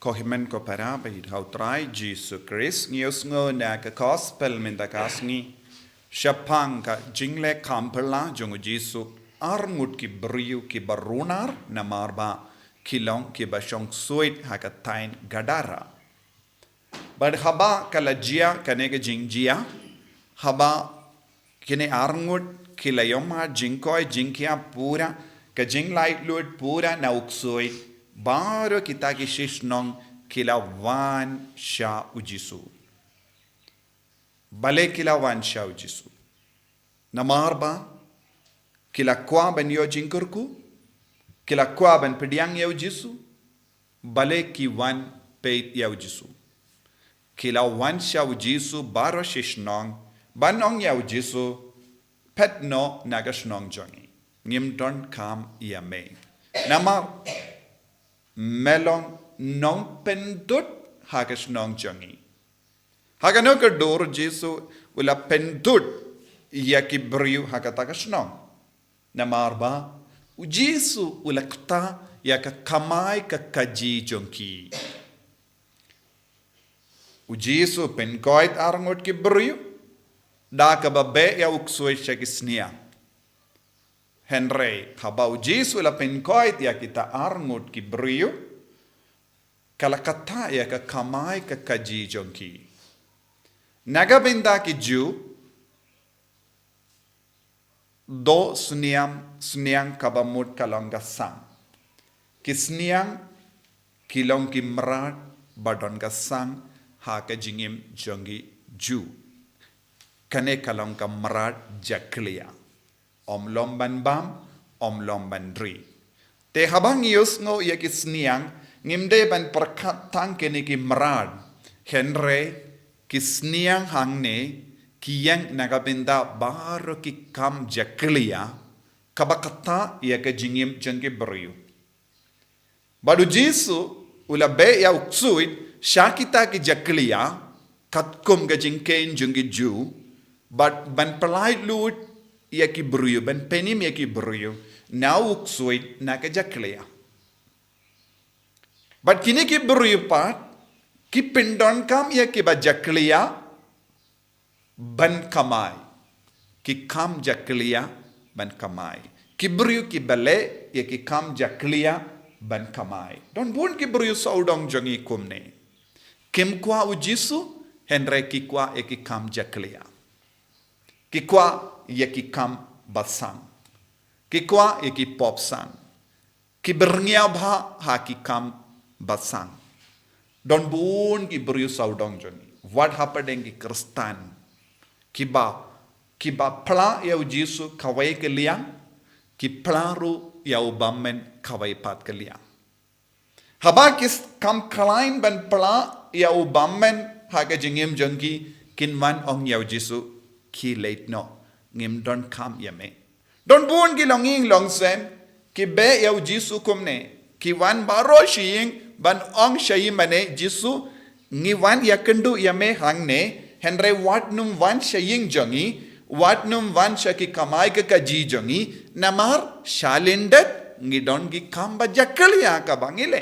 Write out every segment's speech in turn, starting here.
Kohimen ko para bahid hau trai Jisu Christ ngius ngo na ka gospel min da kasngi Shapang ka jingle kampela jongu Jisu arngut ki Briew ki barunar na marba kilong ki basyong suit hakatain gadara. Bad haba kalajia kanega jingjia haba kine arngut kilayoma jingkoi jingkia pura ka jinglait luat pura na uksoi baru kita ki shishnong kilawan sha ujisu. Bale kilawan sha ujisu. Namarba kila kwa ben yo jingkurku kila kwa ben pediang ya ujisu bale ki wan peit ya ujisu. Kila wan sha ujisu baro shishnong banong ya ujisu pet no nagashnong jongi. Ngim don kam ya me. Nama melong nong pendut hagas nong jongi. Hagano ka dor Jisu ula pendut ya ki Briew hagatagas nong. Namarba Jisu ula kta ya ka kamai ka kaji jongi. Jisu penkoit arangot ki Briew da ka babe ya uksoi shagisnia. Henry habau Jisu la penkoit ya kita arngut ki Briew kalakata ya ka kamai ka kaji jonki. Nagabinda ki Jew do sniang kabamut kalonga sang. Ki sniang kilong ki mrat badon ka sang ha ka jingim jongi Jew. Kane kalong ka mrat jaklia. Om lomban bam, om lomban dri. Te habang yus ngo ya ki sniang, ngimde ban perkat tang kene ki mrad. Henry ki sniang hangne, ki yang nagabinda baro ki kam jaklia, kabakata ya ka jingim jengki Briew. Badu Jisu, ula be ya uksuit, syakita ki jaklia, katkum ka jingkein jengki Jew, but ban pelait lut, ya ki Briew ben penim ya ki Briew na uksuit na ka jaklia. But kini ki Briew pat ki pindon kam ya ki ba jaklia ban kamai. Ki kam jaklia ban kamai. Ki Briew ki bale ya ki kam jaklia ban kamai. Don bun ki Briew saudong jongi kumne. Kim kwa ujisu henre ki kwa ya ki kam jaklia. Ki kwa ya ki kam basang. Ki kwa ya ki pop sang. Ki bernia bha ha ki kam basang. Don bun ki Briew saudong jongi. What happened in ki Kristan? Kiba pla ya Jisu kawai ke liang. Ki plaru ya ubammen kawai pat ke liang. Haba kis kam kalain ban pla ya ubammen ha ke jingim jongi kinman ong ya Jisu ki late no. Ngim don kam yame. Don bun ki longing long sen ki be ya Jisu kumne ki wan baro shiying ban ong shayi mane Jisu ngi wan ya kendu yame hangne henre wat num wan shaying jongi wat num wan shaki kamai ka kaji jongi namar shalindet ngi don ki kamba jakaliya ka bangile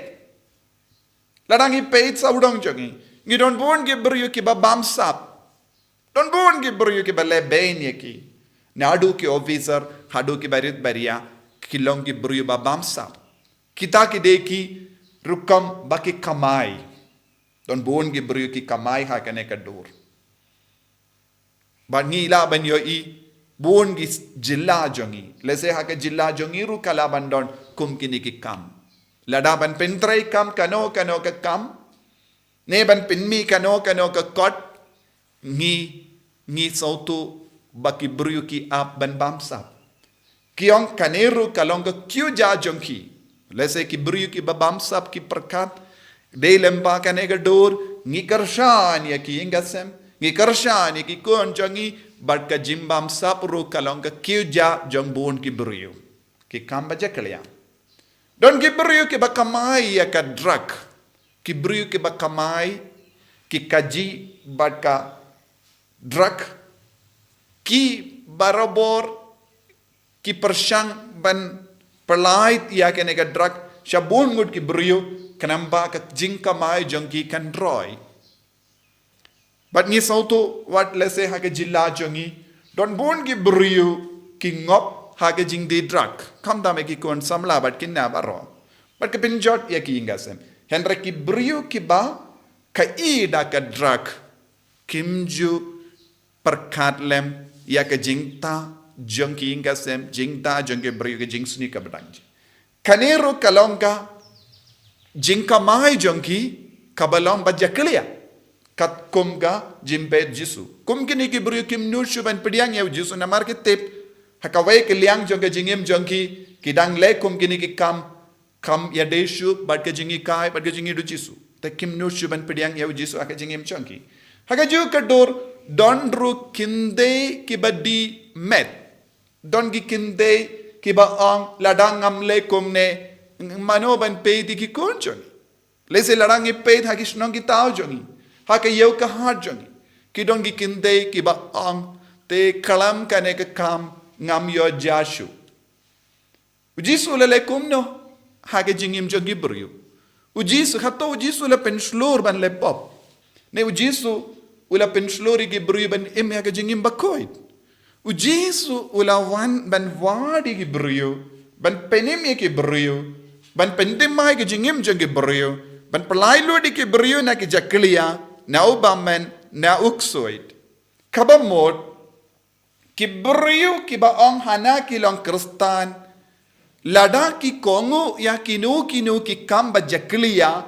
ladangi peit saudong jongi ngi don bun ki Briew ki ba bamsap don bun ki Briew ki ba le bein ki Nadu ki officer, hadu ki barit baria, kilong ki Briew ba bamsa. Kita ki deki rukam baki kamai. Don buon ki Briew ki kamai ha kane kadur. Ba ngila ban yo I buon ki jilla jongi. Lese ha ka jilla jongi ru kala bandon kum kini ki kam. Lada ban pentrai kam kano ka kam. Ne ban pinmi kano ka kot. Ngi sautu baki Briew ki ap ban bamsap. Kiong kaneru kalong ka kyu ja jongki. Lese ki Briew ki ba bamsap ki perkat. De lempa kanega dor. Ngi karshan ya ki ingasem. Ngi karshan ya ki kun jongi. Bad ka jim bamsap ru kalong ka kyu ja jong buon ki Briew. Ki kamba jakaliya. Don ki Briew ki ba kamai ya ka drug. Ki Briew ki ba kamai. Ki kaji bad ka drug. Ki barabor ki persyang ban perlait ya ke nega drak shabun ngut ki Briew kenamba ka Jingkamai jongi kan droi. But ni sautu wat lese ha ka jilla jongi don bon ki Briew ki ngop ha ka jing di drug. Kam da me ki kon samla but kin na baro. But ka pinjot ya ki ingasem. Henry ki Briew ki ba ka ida ka drug kimju perkatlem ya ka jingta jongi ingasem jingta jongi Briew ka jing suni ka badang. Kanero kalonga Jingkamai jongi kabalong bajaklia kat kumga jimbe Jisu. Kum kini ki Briew kim nushu ban pediang ya Jisu na market tip hakawai ke liang jonga jingim jongi kidang le kum kini ki kam ya deshu bad ke jingi kai bad ke jingi du Jisu. Ta kim nushu ban pediang ya Jisu aka jingim jongi. Hakaju kadur don ru kinde ki badi met. Don gi kinde ki ba ang ladang amle kumne mano ban pedi ki kon jongi. Lese ladang i ped ha ki shnong ki tao jongi. Ha ka yeu ka hat jongi. Ki dong ki kinde ki ba ang te kalam ka ne ka kam ngam yo Jisu. Jisu le kumno ha ka jingim jongi Briew. Jisu khato Jisu le penslur ban le pop. Ne Jisu ula pensluri ki Briew ban im ha ka jingim bakoit. Jisu ula wan ban wadi ki Briew ban penim ki Briew ban pendimai ki jingim jongi Briew ban pelailu di ki Briew na ki jaklia na ubamen na uksoid kabamot ki Briew ki baong hana ki long kristan lada ki kongu ya kinu ki kamba jaklia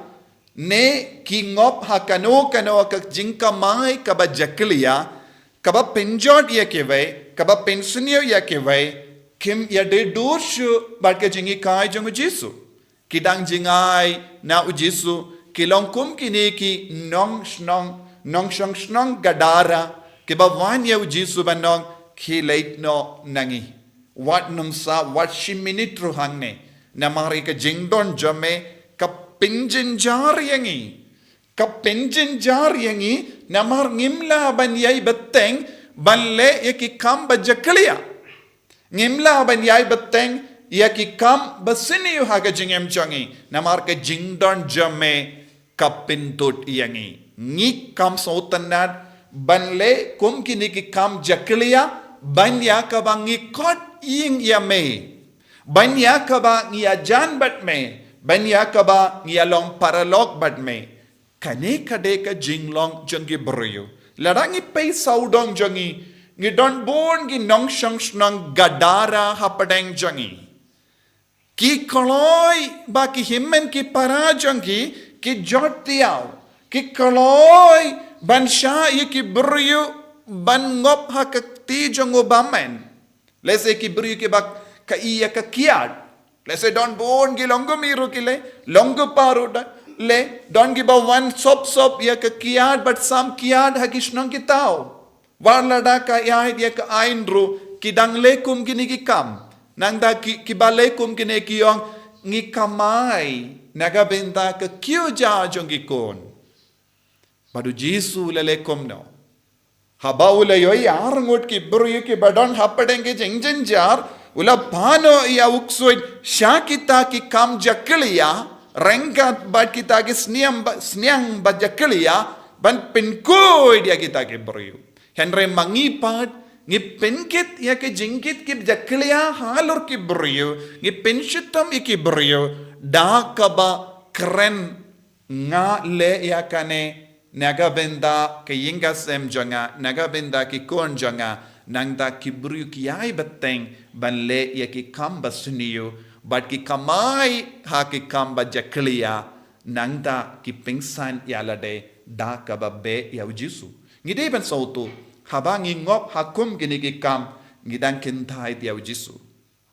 ne ki ngop hakano kano ka Jingkamai ka ba jaklia ka ba penjot ya ke vai ka ba pensionio ya ke vai kim ya de dushu ba ka jingi kai jong Jisu kidang jingai na Jisu kilong kum kini ki nong snong gadara ke ba wan ya Jisu banong ki late no nangi wat numsa wat shiminit ruhangne na mari ka jingdon jame ka pinjin jar yangi na mar ngimla ban yai beteng ban le ya ki kam ba jaklia ngimla ban yai beteng ya ki kam basini ha ka jingem changi namar ka jingdon jame kapintut yangi ngi kam sautanat banle kum kini ki kam jaklia banya ka bangi kot ing yame banya ka ba ngi ajan bat me banya ka ba ngi along paralog bat me kane kade ka jinglong jongi Briew larangi pay saudong jongi ngi don bon gi nong shang snang gadara hapadeng jongi ki koloi ba ki himmen ki parajongi ki jotiao ki koloi ban sha ye ki Briew ban ngop ha ka ti jongo bamen lese ki Briew ki ba ka iya ka kiat lese don bon gi longo miru ki le longo paru da le don gi ba one sop ya ka kiat but sam kiat ha ki shnong ki tao warlada ka ya ka aindru ki dang le kum gi ni ki kam nangda ki balekum kine kiyong ngi kamai nagabenta ka kyo ja jongi kon badu Jisu lelekom no haba ula yoi arngot ki Briew ki badon hapadenge jingjen jar ula pano ya uksoid shakita ki kam jaklia rengat bad kita ki sniang bad jaklia ban pinkoi dia kita ki Briew henry mangipat ngi penkit ya ke jingkit ki jaklia halur ki Briew ngi penshitam ki Briew da kaba kren nga le ya kane naga benda ke yingasem jonga naga benda ki kon jonga nangda ki Briew ki ai beteng ban le ya ki kamba suniyo but ki kamai ha ki kamba jaklia nangda ki pingsan ya lade da kaba be ya Jisu ngide ban sautu habang ngop hakum gini ki kam ngidang kintai dia Jisu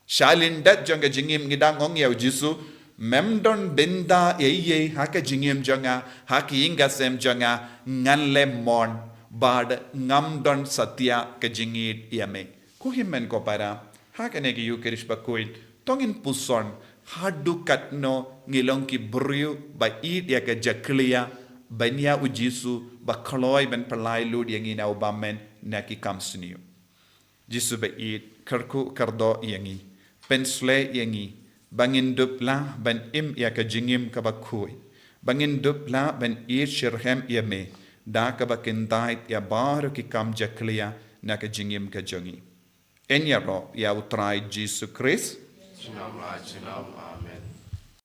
shalin dat jonga jingim ngidang ong ya Jisu memdon benda ye haka jingim jonga haki ingasem jonga ngan lemon bad ngamdon satya ke jingit yame ko himmen ko para haka ne ki yukirish bakuit tongin puson hadu katno ngilong ki Briew ba id ya ke jaklia banya Jisu bakaloi ben palai lud yang ina ubamen naki kamsniu Jisu ba id karku kardo yangi pensle yangi bangin dupla ban im ya ka jingim ka bakui Bangin dupla ben shirhem me. Daka bakindait ya baru ki kam jaklia na ka jingim ka jongi. Enya ro ya utrai Jisu Christ. Amen.